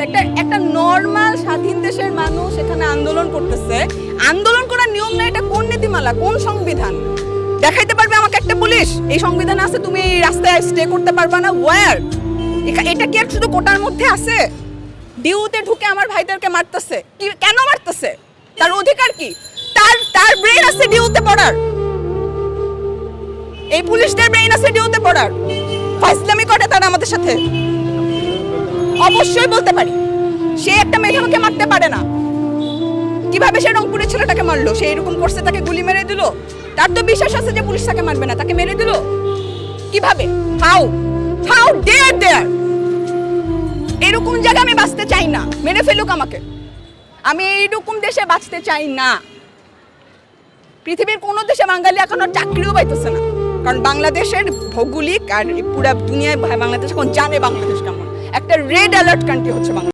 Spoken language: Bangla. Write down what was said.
একটা একটা নর্মাল স্বাধীন দেশের মানুষ এখানে আন্দোলন করতেছে, আন্দোলন করার নিয়ম না, এটা কোন নীতিমালা, কোন সংবিধান দেখাইতে পারবে আমাকে একটা পুলিশ? এই সংবিধান আছে, তুমি এই রাস্তায় স্টে করতে পারবা না? ওয়্যার? এটা কি আর শুধু কোটার মধ্যে আছে? ডিউতে ঢুকে আমার ভাইদেরকে মারতেছে, কি কেন মারতেছে? তার অধিকার কি? তার ব্রেন আছে ডিউতে পড়ার, এই পুলিশদের ব্রেন আছে ডিউতে পড়ার, ফাইজলামি করে তারা আমাদের সাথে। অবশ্যই বলতে পারি, সে একটা মেধাবীকে মারতে পারে না। কিভাবে সে রংপুরের ছেলেটাকে মারলো? সে এরকম করছে, তাকে গুলি মেরে দিল? তার তো বিশ্বাস আছে যে পুলিশ তাকে মারবে না, তাকে মেরে দিল কিভাবে? হাউ ডেয়ার দেয়ার! এরকম জায়গায় আমি বাঁচতে চাই না, মেরে ফেলুক আমাকে, আমি এইরকম দেশে বাঁচতে চাই না। পৃথিবীর কোনো দেশে বাঙালি এখন আর চাকরিও পাইতেছে না, কারণ বাংলাদেশের ভৌগোলিক আর পুরো দুনিয়ায় বাংলাদেশ এখন জানে বাংলাদেশ কেমন। একটা রেড অ্যালার্ট কান্ট্রি হচ্ছে বাংলাদেশ।